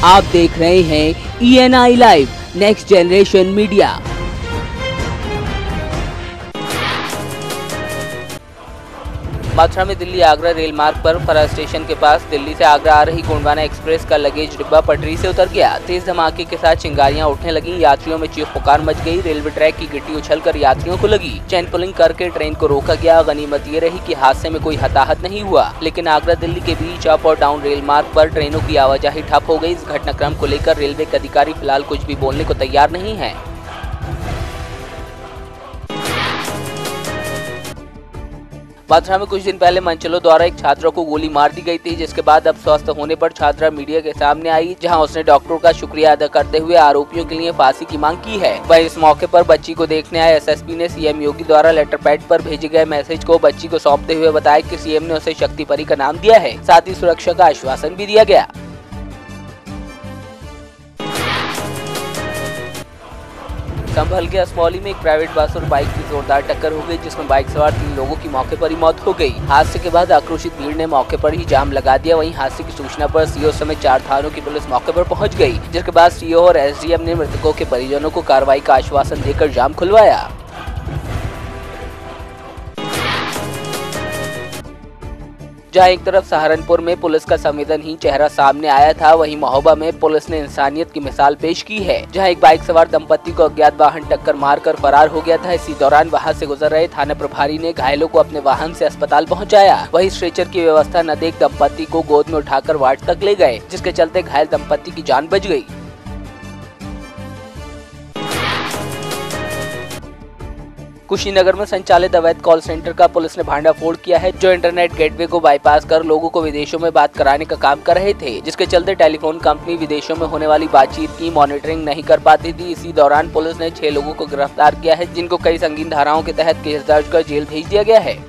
आप देख रहे हैं ENI live next generation media. Mathura में दिल्ली आगरा रेल मार्ग पर फरा स्टेशन के पास दिल्ली से आगरा आ रही गोंडवाना एक्सप्रेस का लगेज डिब्बा पटरी से उतर गया। तेज धमाके के साथ चिंगारियां उठने लगी। यात्रियों में चीख पुकार मच गई। रेलवे ट्रैक की गिट्टी उछलकर यात्रियों को लगी। चेन पुलिंग करके ट्रेन को रोका गया। गनीमत ये रही कि हादसे में कोई हताहत नहीं हुआ, लेकिन आगरा दिल्ली के बीच अप और डाउन रेल मार्ग पर ट्रेनों की आवाजाही ठप हो गई। इस घटनाक्रम को लेकर रेलवे के अधिकारी फिलहाल कुछ भी बोलने को तैयार नहीं है। मथुरा में कुछ दिन पहले मनचलों द्वारा एक छात्रा को गोली मार दी गई थी, जिसके बाद अब स्वस्थ होने पर छात्रा मीडिया के सामने आई, जहां उसने डॉक्टरों का शुक्रिया अदा करते हुए आरोपियों के लिए फांसी की मांग की है। वहीं इस मौके पर बच्ची को देखने आए एसएसपी ने सीएम योगी द्वारा लेटर पैड पर भेजे गए मैसेज को बच्ची को सौंपते हुए बताया कि सीएम ने उसे शक्ति परी का नाम दिया है। साथ ही सुरक्षा का आश्वासन भी दिया गया। संभल के असमौली में एक प्राइवेट बस और बाइक की जोरदार टक्कर हो गई, जिसमें बाइक सवार 3 लोगों की मौके पर ही मौत हो गई। हादसे के बाद आक्रोशित भीड़ ने मौके पर ही जाम लगा दिया। वहीं हादसे की सूचना पर सीओ समेत 4 थानों की पुलिस मौके पर पहुंच गई, जिसके बाद सीओ और एसडीएम ने मृतकों के परिजनों को कार्रवाई का आश्वासन देकर जाम खुलवाया। जहां एक तरफ सहारनपुर में पुलिस का संवेदनहीन चेहरा सामने आया था, वहीं महोबा में पुलिस ने इंसानियत की मिसाल पेश की है, जहां एक बाइक सवार दंपति को अज्ञात वाहन टक्कर मारकर फरार हो गया था। इसी दौरान वहां से गुजर रहे थाना प्रभारी ने घायलों को अपने वाहन से अस्पताल पहुंचाया। वहीं स्ट्रेचर की व्यवस्था न देख दंपति को गोद में उठाकर वार्ड तक ले गए, जिसके चलते घायल दंपति की जान बच गई। कुशीनगर में संचालित अवैध कॉल सेंटर का पुलिस ने भांडाफोड़ किया है, जो इंटरनेट गेटवे को बाईपास कर लोगों को विदेशों में बात कराने का काम कर रहे थे, जिसके चलते टेलीफोन कंपनी विदेशों में होने वाली बातचीत की मॉनिटरिंग नहीं कर पाती थी। इसी दौरान पुलिस ने 6 लोगों को गिरफ्तार किया है, जिनको कई संगीन धाराओं के तहत केस दर्ज कर जेल भेज दिया गया है।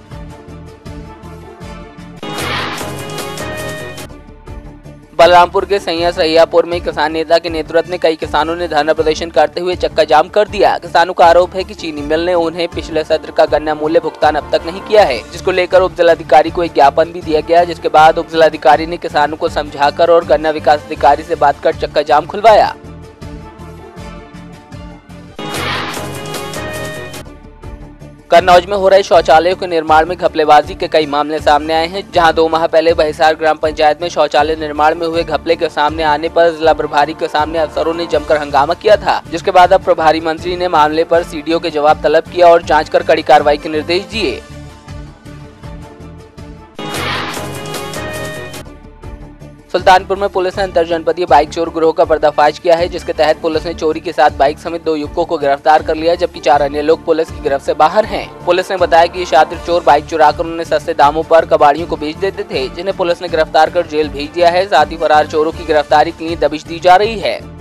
बलरामपुर के सैया सहियापुर में किसान नेता के नेतृत्व में कई किसानों ने धरना प्रदर्शन करते हुए चक्का जाम कर दिया। किसानों का आरोप है कि चीनी मिल ने उन्हें पिछले सत्र का गन्ना मूल्य भुगतान अब तक नहीं किया है, जिसको लेकर उप जिलाधिकारी को एक ज्ञापन भी दिया गया, जिसके बाद उप जिलाधिकारी ने किसानों को समझाकर और गन्ना विकास अधिकारी से बात कर चक्का जाम खुलवाया। कन्नौज में हो रहे शौचालयों के निर्माण में घपलेबाजी के कई मामले सामने आए हैं, जहां 2 माह पहले बहिसार ग्राम पंचायत में शौचालय निर्माण में हुए घपले के सामने आने पर जिला प्रभारी के सामने अफसरों ने जमकर हंगामा किया था, जिसके बाद अब प्रभारी मंत्री ने मामले पर सीडीओ के जवाब तलब किया और जांच कर कड़ी कार्रवाई के निर्देश दिए। सुल्तानपुर में पुलिस ने अंतर जनपदीय बाइक चोर गिरोह का पर्दाफाश किया है, जिसके तहत पुलिस ने चोरी के साथ बाइक समेत 2 युवकों को गिरफ्तार कर लिया, जबकि 4 अन्य लोग पुलिस की गिरफ्त से बाहर हैं। पुलिस ने बताया कि ये शातिर चोर बाइक चुराकर उन्हें सस्ते दामों पर कबाड़ियों को बेच देते थे, जिन्हें पुलिस ने गिरफ्तार कर जेल भेज दिया है। साथ ही फरार चोरों की गिरफ्तारी के लिए दबिश दी जा रही है।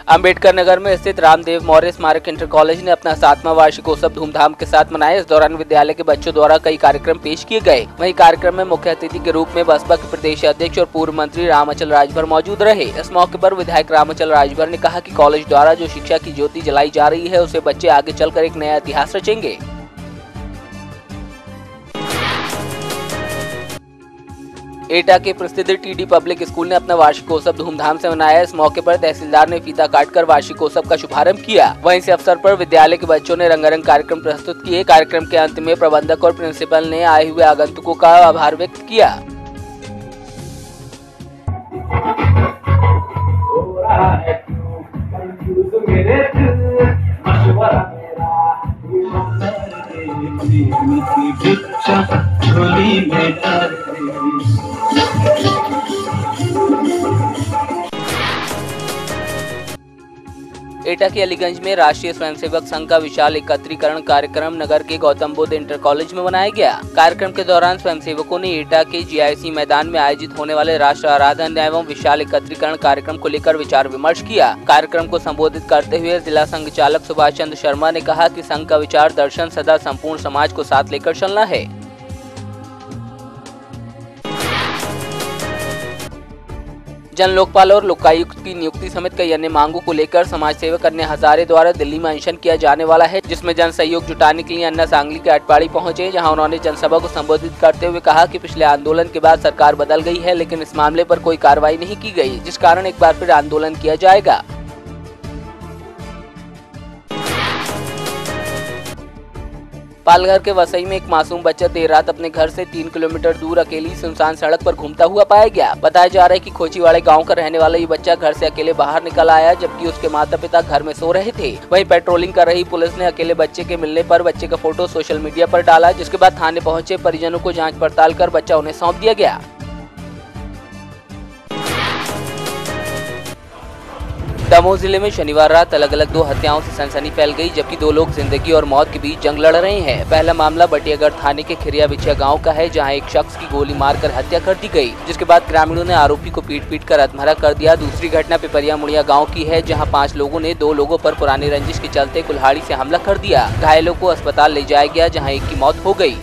अम्बेडकर नगर में स्थित रामदेव मौर्य स्मारक इंटर कॉलेज ने अपना 7वां वार्षिकोत्सव धूमधाम के साथ मनाया। इस दौरान विद्यालय के बच्चों द्वारा कई कार्यक्रम पेश किए गए। वहीं कार्यक्रम में मुख्य अतिथि के रूप में बसपा के प्रदेश अध्यक्ष और पूर्व मंत्री रामाचल राजभर मौजूद रहे। इस मौके पर विधायक रामाचल राजभर ने कहा कि कॉलेज द्वारा जो शिक्षा की ज्योति जलाई जा रही है, उससे बच्चे आगे चलकर एक नया इतिहास रचेंगे। एटा के प्रसिद्ध टीडी पब्लिक स्कूल ने अपना वार्षिकोत्सव धूमधाम से मनाया। इस मौके पर तहसीलदार ने फीता काटकर वार्षिकोत्सव का शुभारंभ किया। वहीं इस अवसर पर विद्यालय के बच्चों ने रंगारंग कार्यक्रम प्रस्तुत किए। कार्यक्रम के अंत में प्रबंधक और प्रिंसिपल ने आए हुए आगंतुकों का आभार व्यक्त किया। एटा के अलीगंज में राष्ट्रीय स्वयंसेवक संघ का विशाल एकत्रीकरण कार्यक्रम नगर के गौतम बुद्ध इंटर कॉलेज में मनाया गया। कार्यक्रम के दौरान स्वयंसेवकों ने एटा के जीआईसी मैदान में आयोजित होने वाले राष्ट्र आराधन एवं विशाल एकत्रीकरण कार्यक्रम को लेकर विचार विमर्श किया। कार्यक्रम को संबोधित करते हुए जिला संघ चालक सुभाष चंद्र शर्मा ने कहा कि संघ का विचार दर्शन सदा संपूर्ण समाज को साथ लेकर चलना है। जन लोकपाल और लोकायुक्त की नियुक्ति समेत कई अन्य मांगों को लेकर समाज सेवक अन्य हजारे द्वारा दिल्ली में अनशन किया जाने वाला है, जिसमें जन सहयोग जुटाने के लिए अन्ना सांगली के अटपाड़ी पहुंचे, जहां उन्होंने जनसभा को संबोधित करते हुए कहा कि पिछले आंदोलन के बाद सरकार बदल गई है, लेकिन इस मामले पर कोई कार्रवाई नहीं की गई, जिस कारण एक बार फिर आंदोलन किया जाएगा। पालघर के वसई में एक मासूम बच्चा देर रात अपने घर से 3 किलोमीटर दूर अकेली सुनसान सड़क पर घूमता हुआ पाया गया। बताया जा रहा है कि खोचीवाड़े गांव का रहने वाला ये बच्चा घर से अकेले बाहर निकल आया, जबकि उसके माता पिता घर में सो रहे थे। वहीं पेट्रोलिंग कर रही पुलिस ने अकेले बच्चे के मिलने पर बच्चे का फोटो सोशल मीडिया पर डाला, जिसके बाद थाने पहुंचे परिजनों को जाँच पड़ताल कर बच्चा उन्हें सौंप दिया गया। दमोह जिले में शनिवार रात अलग अलग 2 हत्याओं से सनसनी फैल गई, जबकि 2 लोग जिंदगी और मौत के बीच जंग लड़ रहे हैं। पहला मामला बटियागढ़ थाने के खिरिया बिछिया गांव का है, जहां एक शख्स की गोली मारकर हत्या कर दी गई, जिसके बाद ग्रामीणों ने आरोपी को पीट कर अधमरा कर दिया। दूसरी घटना पिपरिया मुड़िया गाँव की है, जहाँ 5 लोगों ने 2 लोगों पर पुरानी रंजिश के चलते कुल्हाड़ी से हमला कर दिया। घायलों को अस्पताल ले जाया गया, जहाँ एक की मौत हो गई।